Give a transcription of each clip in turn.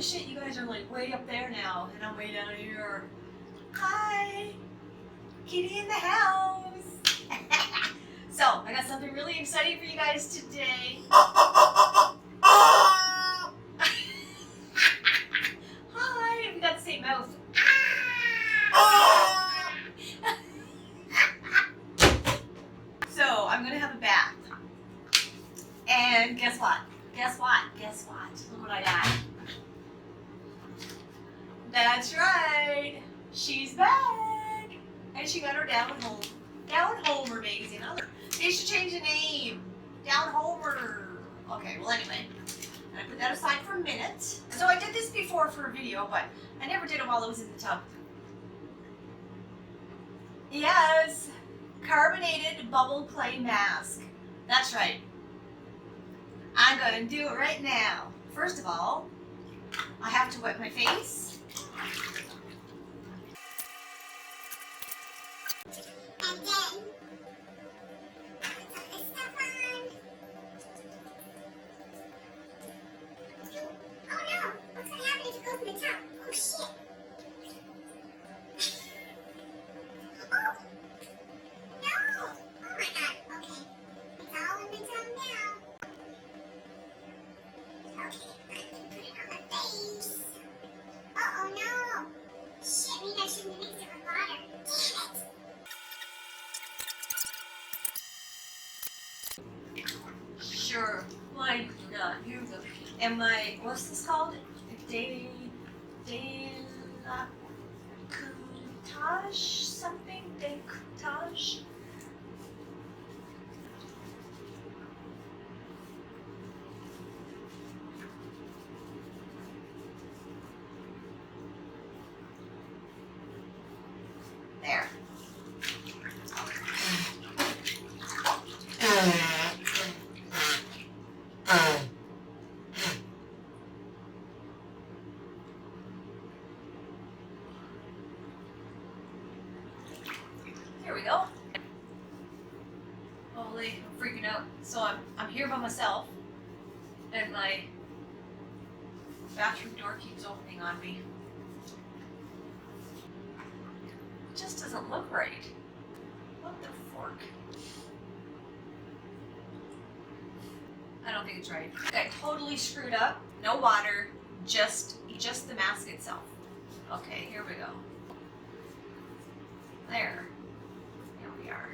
holy shit, you guys are like way up there now, and I'm way down here. Hi, kitty in the house. So, I got something really exciting for you guys today. Hi, we got the same mouth. So, I'm gonna have a bath. And guess what? Guess what? Guess what? Look what I got. That's right. She's back. And she got her Downhome. Downhome amazing. They should change the name. Downhomer. Okay, well anyway. I'm gonna put that aside for a minute. So I did this before for a video, but I never did it while I was in the tub. Yes. Carbonated bubble clay mask. That's right. I'm gonna do it right now. First of all, I have to wet my face. And then put this stuff on. Oh no! What's gonna happen if it goes in the tub? Oh shit! Oh! No! Oh my god, okay. It's all in the tub now. Okay, I can put it on my face. Uh-oh, no! Shit, maybe I shouldn't have mixed it with water. Damn it! Sure, why not? Here we go. And my, what's this called? Decolletage? Something? Decolletage? There. Here we go. Holy, I'm freaking out. So I'm here by myself, and my bathroom door keeps opening on me. It just doesn't look right. What the fork? I don't think it's right. I totally screwed up. No water, just the mask itself. Okay, here we go. There. Here we are.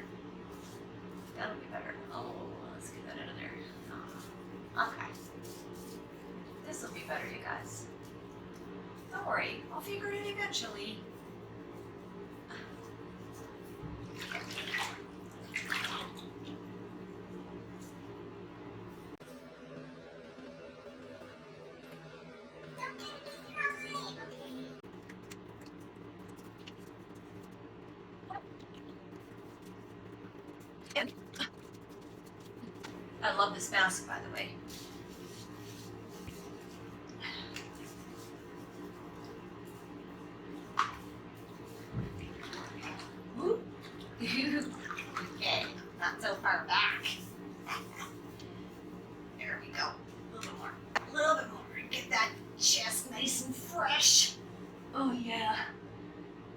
That'll be better. Oh, let's get that out of there. Okay. This will be better, you guys. Don't worry, I'll figure it eventually. I love this mask, by the way. Okay, not so far back. There we go. A little bit more. A little bit more. Get that chest nice and fresh. Oh yeah.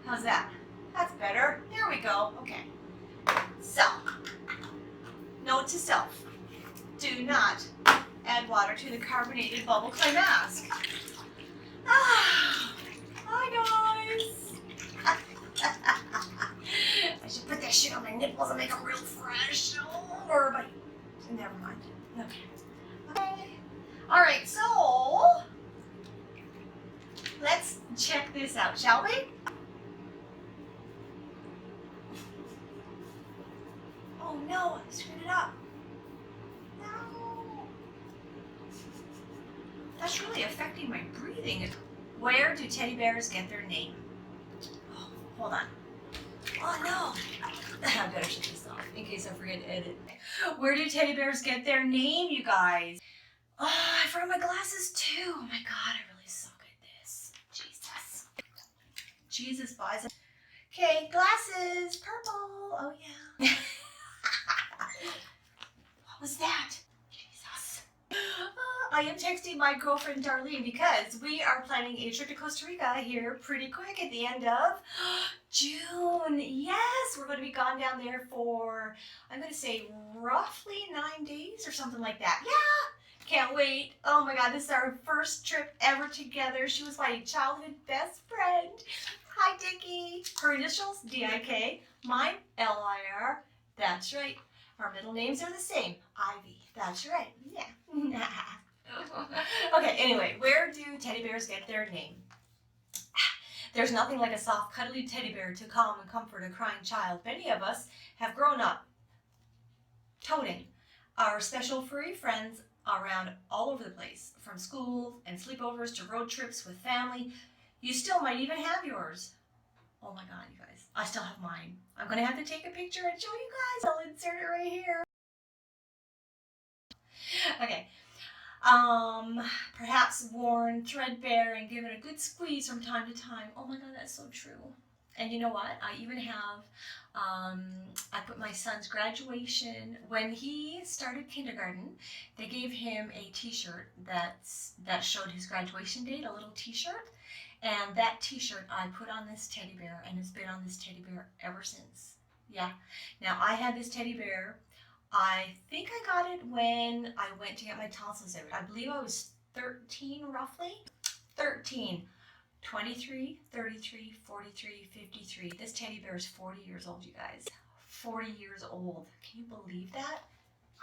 How's that? That's better. There we go. Okay. So, note to self. Do not add water to the carbonated bubble clay mask. Ah, hi guys. I should put that shit on my nipples and make them real fresh. Oh, but never mind. Okay. All right, so let's check this out, shall we? Oh no, I screwed it up. No. That's really affecting my breathing. Where do teddy bears get their name? Oh, hold on. Oh no. I better shut this off in case I forget to edit. Where do teddy bears get their name, you guys? Oh, I forgot my glasses too. Oh my god, I really suck at this. Jesus. Jesus buys it. Okay, glasses. Purple. Oh yeah. What was that? Jesus. I am texting my girlfriend Darlene because we are planning a trip to Costa Rica here pretty quick at the end of June. Yes, we're going to be gone down there for, I'm going to say roughly 9 days or something like that. Yeah, can't wait. Oh my God, this is our first trip ever together. She was my childhood best friend. Hi, Dickie. Her initials, D-I-K, mine, L-I-R. That's right. Our middle names are the same. Ivy. That's right. Yeah. Okay, anyway, where do teddy bears get their name? There's nothing like a soft, cuddly teddy bear to calm and comfort a crying child. Many of us have grown up toting our special furry friends around all over the place, from school and sleepovers to road trips with family. You still might even have yours. Oh my God, you guys, I still have mine. I'm going to have to take a picture and show you guys. I'll insert it right here. Okay. Perhaps worn, threadbare, and given a good squeeze from time to time. Oh my God, that's so true. And you know what? I even have, I put my son's graduation, when he started kindergarten, they gave him a t-shirt that showed his graduation date, a little t-shirt. And that t-shirt I put on this teddy bear, and it's been on this teddy bear ever since. Yeah. Now, I had this teddy bear, I think I got it when I went to get my tonsils out. I believe I was 13 roughly. 13, 23, 33, 43, 53. This teddy bear is 40 years old, you guys. 40 years old. Can you believe that?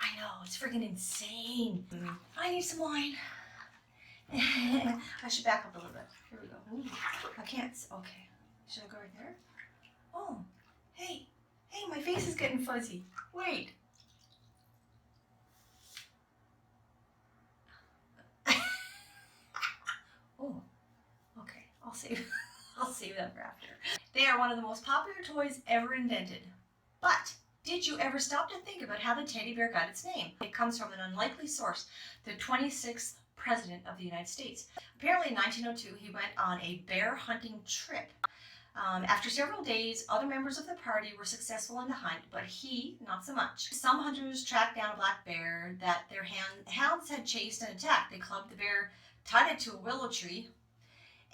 I know, it's freaking insane. I need some wine. I should back up a little bit. Here we go. Ooh, I can't. Okay. Should I go right there? Oh, hey. Hey, my face is getting fuzzy. Wait. Oh, okay. I'll save them for after. They are one of the most popular toys ever invented. But did you ever stop to think about how the teddy bear got its name? It comes from an unlikely source, the 26th President of the United States. Apparently in 1902, he went on a bear hunting trip. After several days, other members of the party were successful in the hunt, but he, not so much. Some hunters tracked down a black bear that their hounds had chased and attacked. They clubbed the bear, tied it to a willow tree,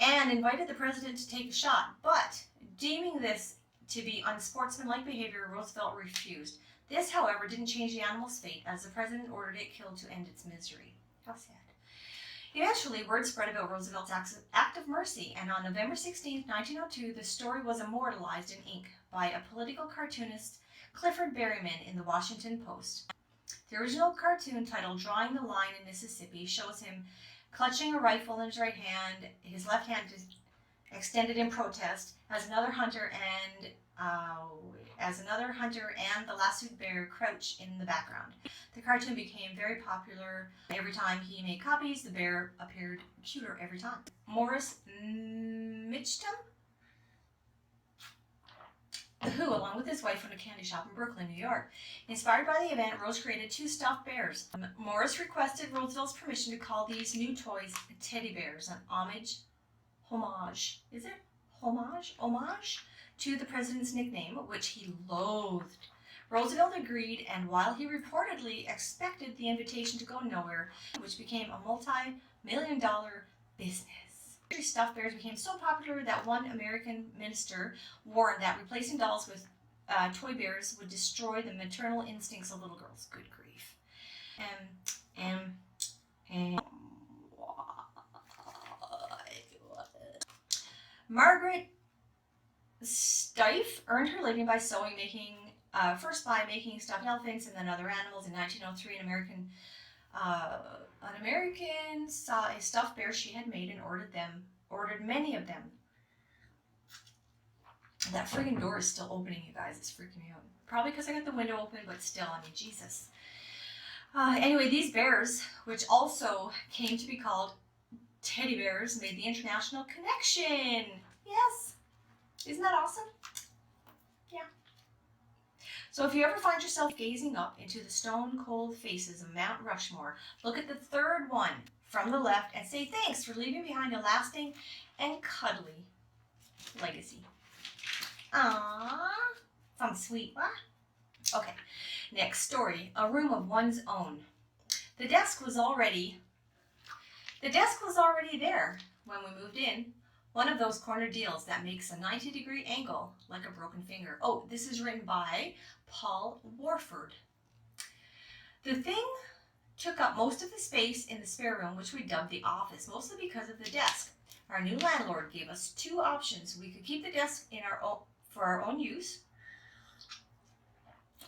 and invited the president to take a shot. But deeming this to be unsportsmanlike behavior, Roosevelt refused. This, however, didn't change the animal's fate, as the president ordered it killed to end its misery. How sad. Eventually, word spread about Roosevelt's act of mercy, and on November 16, 1902, the story was immortalized in ink by a political cartoonist, Clifford Berryman, in the Washington Post. The original cartoon, titled Drawing the Line in Mississippi, shows him clutching a rifle in his right hand, his left hand extended in protest, as another hunter and the lassoed bear crouch in the background. The cartoon became very popular. Every time he made copies, the bear appeared cuter every time. Morris Mitchum, who, along with his wife, owned a candy shop in Brooklyn, New York. Inspired by the event, Rose created 2 stuffed bears. Morris requested Roosevelt's permission to call these new toys teddy bears, an homage, is it? Homage to the president's nickname, which he loathed. Roosevelt agreed, and while he reportedly expected the invitation to go nowhere, which became a multi-million-dollar business. Stuffed bears became so popular that one American minister warned that replacing dolls with toy bears would destroy the maternal instincts of little girls. Good grief. Margaret Steiff earned her living by sewing, first by making stuffed elephants and then other animals. In 1903, an American saw a stuffed bear she had made and ordered many of them. That friggin' door is still opening, you guys. It's freaking me out. Probably because I got the window open, but still, I mean, Jesus. Anyway, these bears, which also came to be called teddy bears, made the international connection. Yes. Isn't that awesome? Yeah. So if you ever find yourself gazing up into the stone-cold faces of Mount Rushmore, look at the third one from the left and say thanks for leaving behind a lasting and cuddly legacy. Aww. Sounds sweet, huh? Okay, next story. A room of one's own. The desk was already The desk was already there when we moved in. One of those corner deals that makes a 90-degree angle like a broken finger. Oh, this is written by Paul Warford. The thing took up most of the space in the spare room, which we dubbed the office, mostly because of the desk. Our new landlord gave us two options. We could keep the desk in for our own use,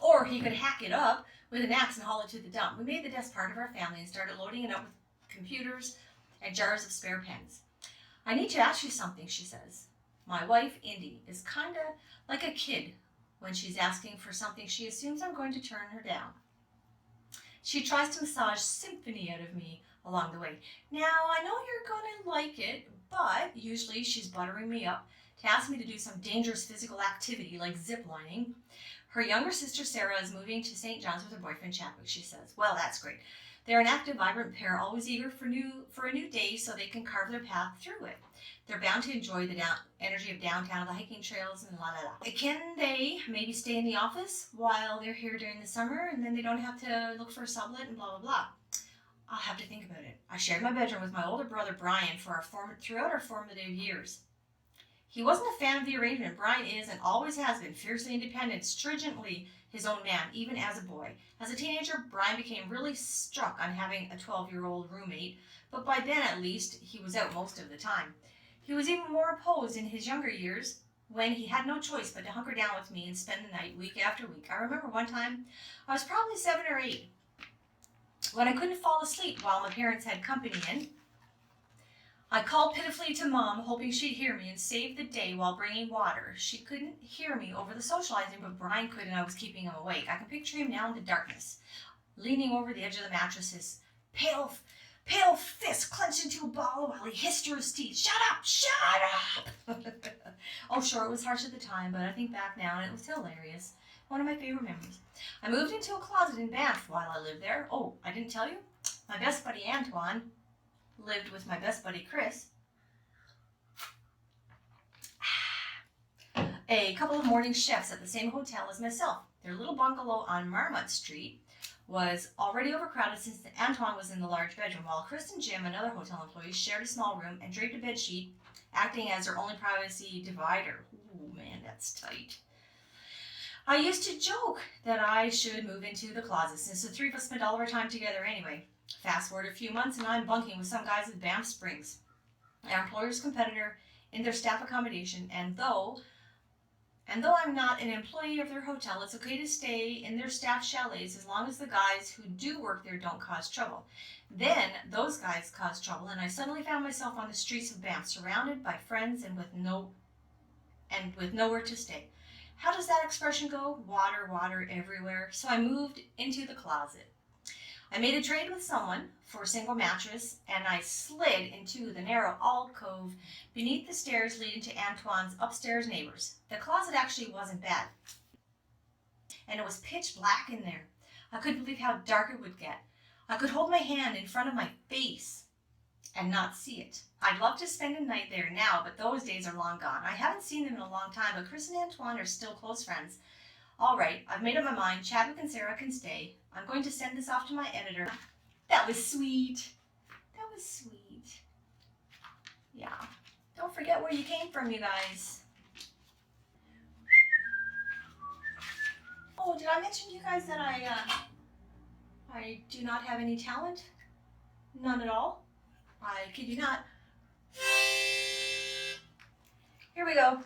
or he could hack it up with an axe and haul it to the dump. We made the desk part of our family and started loading it up with computers and jars of spare pens. I need to ask you something, she says. My wife, Indy, is kind of like a kid when she's asking for something she assumes I'm going to turn her down. She tries to massage symphony out of me along the way. Now, I know you're going to like it, but usually she's buttering me up to ask me to do some dangerous physical activity like ziplining. Her younger sister, Sarah, is moving to St. John's with her boyfriend, Chadwick, she says. Well, that's great. They're an active, vibrant pair, always eager for a new day so they can carve their path through it. They're bound to enjoy the energy of downtown, the hiking trails, and la la la. Can they maybe stay in the office while they're here during the summer, and then they don't have to look for a sublet and blah, blah, blah? I'll have to think about it. I shared my bedroom with my older brother, Brian, throughout our formative years. He wasn't a fan of the arrangement. Brian is and always has been fiercely independent, stringently his own man, even as a boy. As a teenager, Brian became really struck on having a 12-year-old roommate, but by then, at least, he was out most of the time. He was even more opposed in his younger years when he had no choice but to hunker down with me and spend the night week after week. I remember one time, I was probably 7 or 8, when I couldn't fall asleep while my parents had company in. I called pitifully to Mom, hoping she'd hear me and save the day while bringing water. She couldn't hear me over the socializing, but Brian could, and I was keeping him awake. I can picture him now in the darkness, leaning over the edge of the mattress, his pale fist clenched into a ball while he hissed through his teeth. Shut up! Shut up! Oh, sure, it was harsh at the time, but I think back now and it was hilarious. One of my favorite memories. I moved into a closet in Banff while I lived there. Oh, I didn't tell you? My best buddy Antoine lived with my best buddy Chris. A couple of morning chefs at the same hotel as myself. Their little bungalow on Marmot Street was already overcrowded since Antoine was in the large bedroom, while Chris and Jim, another hotel employee, shared a small room and draped a bed sheet, acting as their only privacy divider. Ooh, man, that's tight. I used to joke that I should move into the closet since the three of us spent all of our time together anyway. Fast forward a few months and I'm bunking with some guys at Banff Springs, our employer's competitor, in their staff accommodation, and though I'm not an employee of their hotel, it's okay to stay in their staff chalets as long as the guys who do work there don't cause trouble. Then those guys caused trouble, and I suddenly found myself on the streets of Banff, surrounded by friends and with nowhere to stay. How does that expression go? Water, water everywhere. So I moved into the closet. I made a trade with someone for a single mattress, and I slid into the narrow alcove beneath the stairs leading to Antoine's upstairs neighbors. The closet actually wasn't bad, and it was pitch black in there. I couldn't believe how dark it would get. I could hold my hand in front of my face and not see it. I'd love to spend a night there now, but those days are long gone. I haven't seen them in a long time, but Chris and Antoine are still close friends. All right, I've made up my mind. Chadwick and Sarah can stay. I'm going to send this off to my editor. That was sweet. That was sweet. Yeah. Don't forget where you came from, you guys. Oh, did I mention to you guys that I do not have any talent? None at all. I kid you not. Here we go.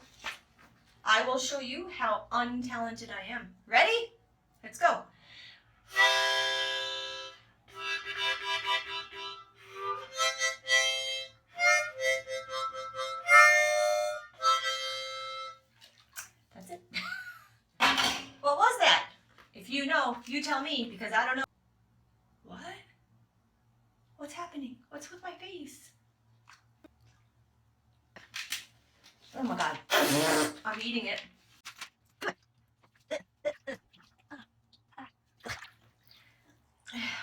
I will show you how untalented I am. Ready? Let's go. That's it. What was that? If you know, you tell me, because I don't know. What? What's happening? What's with my face? Oh my God. I'm eating it.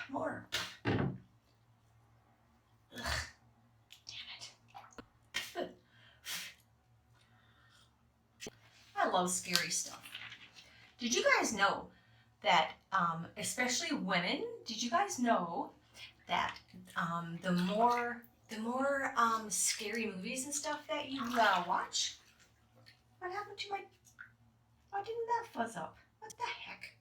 More. Ugh. Damn it. Good. I love scary stuff. Did you guys know that, especially women, did you guys know that the more the more scary movies and stuff that you watch. What happened to my... Why didn't that fuzz up? What the heck?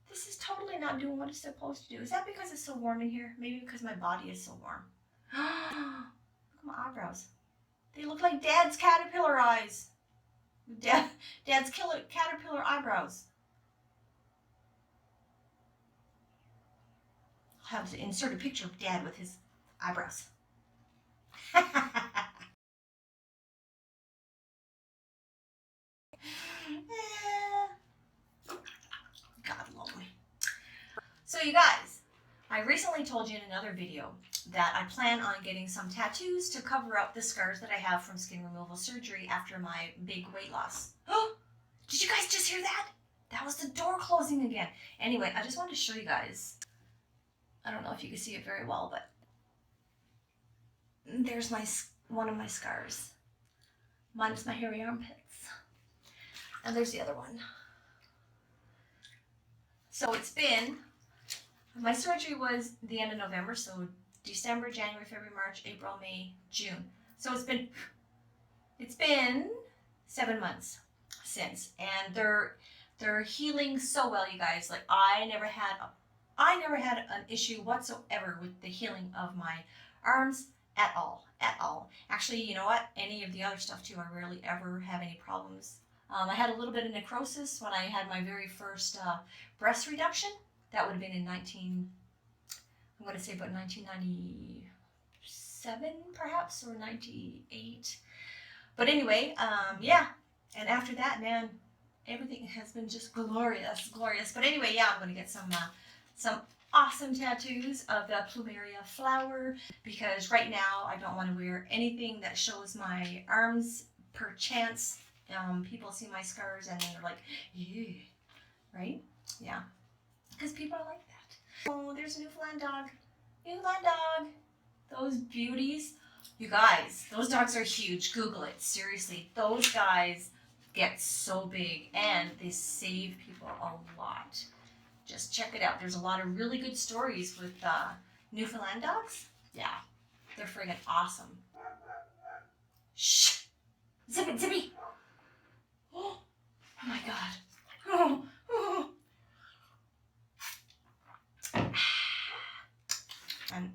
This is totally not doing what it's supposed to do. Is that because it's so warm in here? Maybe because my body is so warm. Look at my eyebrows. They look like Dad's caterpillar eyes. Dad's caterpillar eyebrows. I'll have to insert a picture of Dad with his eyebrows. God love me. So you guys, I recently told you in another video that I plan on getting some tattoos to cover up the scars that I have from skin removal surgery after my big weight loss. Oh, did you guys just hear that? That was the door closing again. Anyway, I just wanted to show you guys. I don't know if you can see it very well, but there's one of my scars. Minus my hairy armpits. And there's the other one. So it's been, my surgery was the end of November, so December, January, February, March, April, May, June. So it's been 7 months since, and they're healing so well, you guys. Like I never had an issue whatsoever with the healing of my arms at all. Actually, you know what? Any of the other stuff too, I rarely ever have any problems. I had a little bit of necrosis when I had my very first breast reduction. That would have been in I'm going to say about 1997 perhaps, or 98. But anyway, yeah. And after that, man, everything has been just glorious. But anyway, yeah, I'm going to get some awesome tattoos of the plumeria flower, because right now I don't want to wear anything that shows my arms per chance. People see my scars and they're like, ew, right? Yeah, because people are like that. Oh, there's a Newfoundland dog. Those beauties. You guys, those dogs are huge. Google it. Seriously, those guys get so big and they save people a lot. Just check it out. There's a lot of really good stories with Newfoundland dogs. Yeah, they're friggin' awesome. Shh! Zippy! Oh my God. Oh. And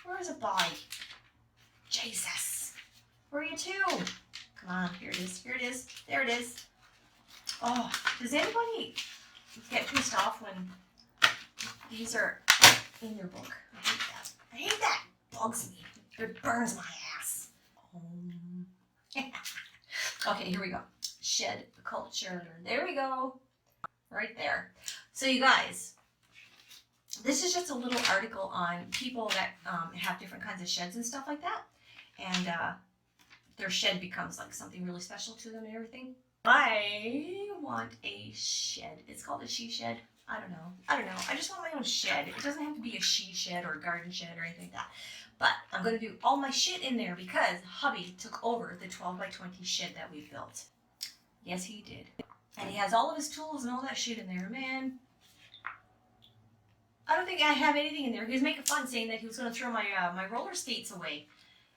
where is a boy? Jesus. Where are you two? Come on, here it is. There it is. Oh, does anybody get pissed off when these are in your book? I hate that. Bugs me. It burns my ass. Okay, here we go. Shed culture. There we go. Right there. So you guys, this is just a little article on people that have different kinds of sheds and stuff like that. And their shed becomes like something really special to them and everything. I want a shed. It's called a she shed. I don't know. I just want my own shed. It doesn't have to be a she shed or a garden shed or anything like that. But I'm going to do all my shit in there because hubby took over the 12 by 20 shed that we built. Yes, he did. And he has all of his tools and all that shit in there, man. I don't think I have anything in there. He was making fun saying that he was going to throw my my roller skates away.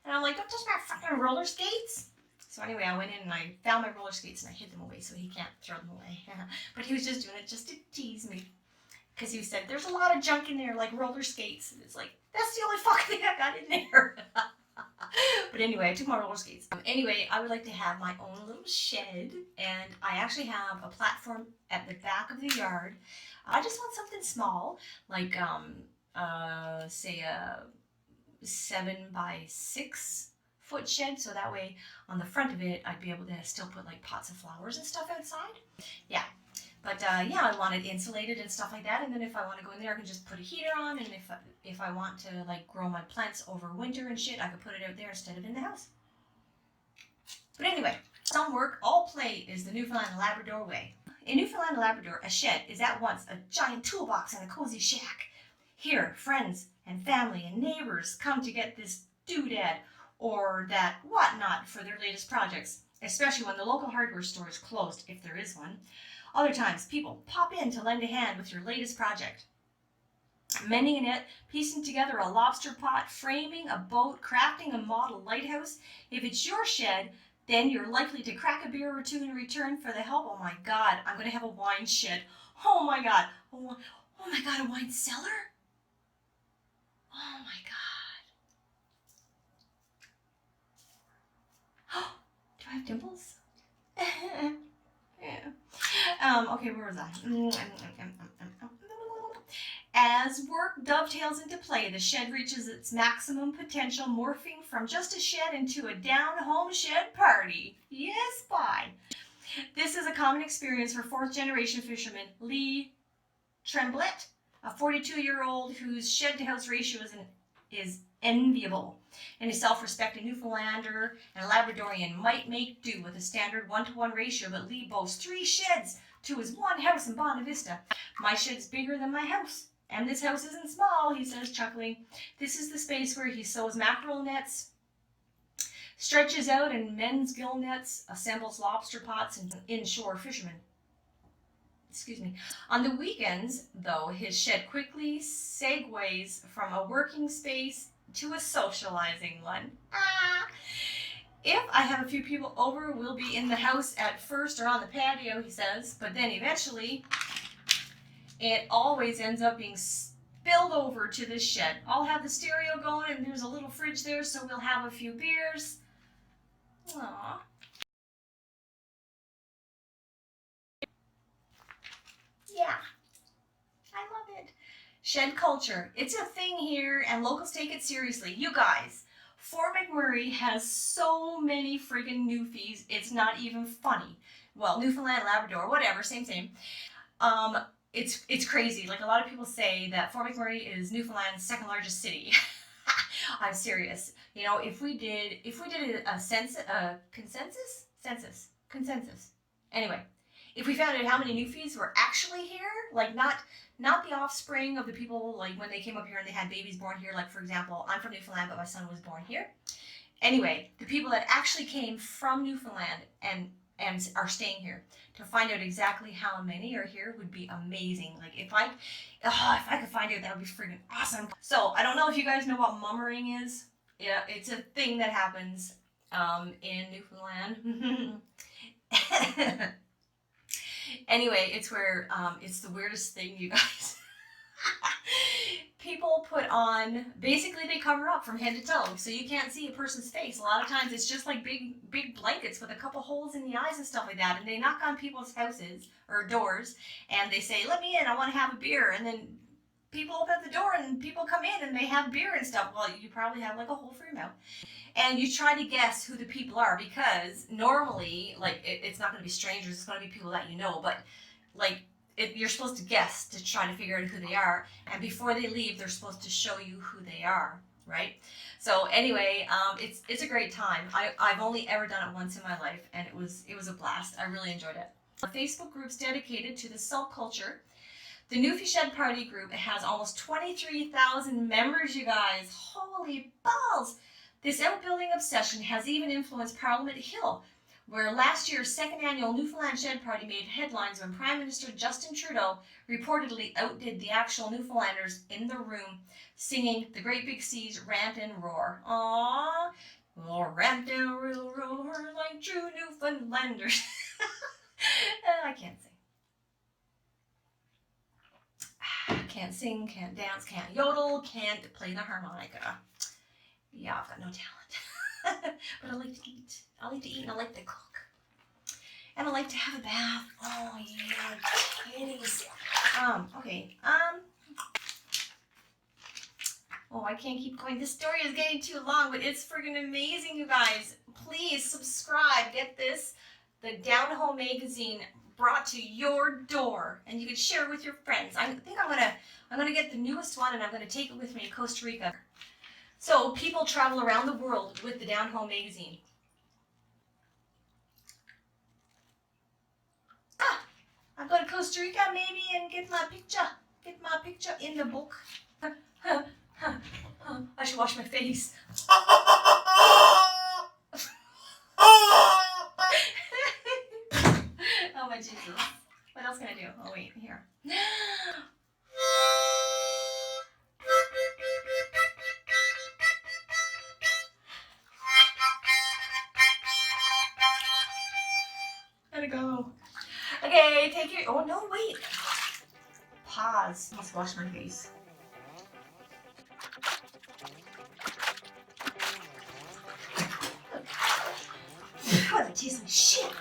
And I'm like, don't touch my fucking roller skates. So anyway, I went in and I found my roller skates and I hid them away so he can't throw them away. But he was just doing it just to tease me. Because he said, there's a lot of junk in there, like roller skates. And it's like, that's the only fucking thing I got in there. But anyway, I took my roller skates. Anyway, I would like to have my own little shed. And I actually have a platform at the back of the yard. I just want something small, like, say a 7 by 6 foot shed, so that way on the front of it I'd be able to still put like pots of flowers and stuff outside. Yeah, but yeah, I want it insulated and stuff like that, and then if I want to go in there I can just put a heater on, and if I want to like grow my plants over winter and shit, I could put it out there instead of in the house. But anyway, some work, all play is the Newfoundland and Labrador way. In Newfoundland and Labrador, a shed is at once a giant toolbox and a cozy shack. Here, friends and family and neighbors come to get this doodad or that whatnot for their latest projects, especially when the local hardware store is closed, if there is one. Other times, people pop in to lend a hand with your latest project. mending a net, piecing together a lobster pot, framing a boat, crafting a model lighthouse. If it's your shed, then you're likely to crack a beer or two in return for the help. Oh my God, I'm going to have a wine shed. Oh my God. Oh my God, a wine cellar? Oh my God. Do I have dimples? Yeah. Okay, where was I? As work dovetails into play, the shed reaches its maximum potential, morphing from just a shed into a down-home shed party. Yes, bye. This is a common experience for fourth-generation fisherman Lee Tremblett, a 42-year-old whose shed-to-house ratio is enviable. Any self-respecting Newfoundlander and Labradorian might make do with a standard 1-to-1 ratio, but Lee boasts 3 sheds to his 1 house in Bonavista. Vista. My shed's bigger than my house, and this house isn't small, he says, chuckling. This is the space where he sews mackerel nets, stretches out and mends gill nets, assembles lobster pots, and inshore fishermen. Excuse me. On the weekends, though, his shed quickly segues from a working space to a socializing one. If I have a few people over, we'll be in the house at first or on the patio, he says, but then eventually it always ends up being spilled over to this shed. I'll have the stereo going and there's a little fridge there, so we'll have a few beers. Aww. Yeah, I love it. Shed culture. It's a thing here and locals take it seriously. You guys, Fort McMurray has so many friggin' Newfies, it's not even funny. Well, Newfoundland, Labrador, whatever, same. It's crazy. Like, a lot of people say that Fort McMurray is Newfoundland's second largest city. I'm serious. You know, if we did a consensus. Anyway, if we found out how many Newfies were actually here, like not the offspring of the people like when they came up here and they had babies born here. Like, for example, I'm from Newfoundland, but my son was born here. Anyway, the people that actually came from Newfoundland and are staying here, to find out exactly how many are here would be amazing. Like, if I could find out, that would be freaking awesome. So I don't know if you guys know what mummering is. Yeah, it's a thing that happens in Newfoundland. Anyway, it's where it's the weirdest thing, you guys. People put on, basically they cover up from head to toe, so you can't see a person's face. A lot of times it's just like big blankets with a couple holes in the eyes and stuff like that, and they knock on people's houses or doors and they say, let me in, I want to have a beer, and then people open up the door and people come in and they have beer and stuff. Well, you probably have like a hole for your mouth. And you try to guess who the people are, because normally, like, it's not going to be strangers, it's going to be people that you know, but like, you're supposed to guess to try to figure out who they are, and before they leave, they're supposed to show you who they are, right? So anyway, it's a great time. I've only ever done it once in my life, and it was a blast. I really enjoyed it. Facebook groups dedicated to the salt culture. The Newfie Shed Party group has almost 23,000 members, you guys. Holy balls! This outbuilding obsession has even influenced Parliament Hill, where last year's second annual Newfoundland Shed Party made headlines when Prime Minister Justin Trudeau reportedly outdid the actual Newfoundlanders in the room, singing The Great Big Seas Rant and Roar. Aww, we'll rant and we'll roar like true Newfoundlanders. I can't sing. Can't sing, can't dance, can't yodel, can't play the harmonica. Yeah, I've got no talent. But I like to eat. I like to eat and I like to cook. And I like to have a bath. Oh yeah, kitties. Okay. Oh, I can't keep going. This story is getting too long, but it's friggin' amazing, you guys. Please subscribe. Get this, the Downhome magazine brought to your door, and you can share it with your friends. I think I'm gonna get the newest one, and I'm gonna take it with me to Costa Rica. So people travel around the world with the Downhome magazine. I'll go to Costa Rica maybe and get my picture in the book. I should wash my face. Oh my Jesus. What else can I do? Oh wait, here. Okay. Oh no, wait. Pause. Let's wash my face. Oh, that tastes like shit.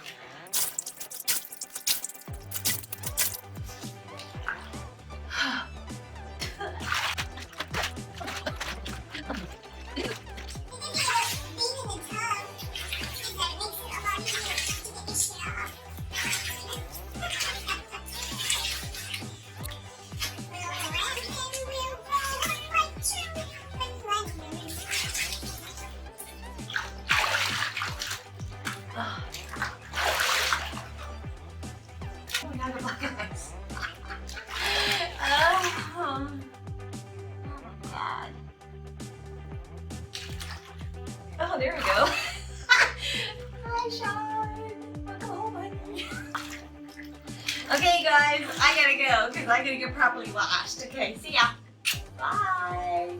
Oh my god, the black eyes. Oh my god. Oh, there we go. Hi, Sean. Welcome home, honey. Okay, guys, I gotta go because I gotta get properly washed. Okay, see ya. Bye.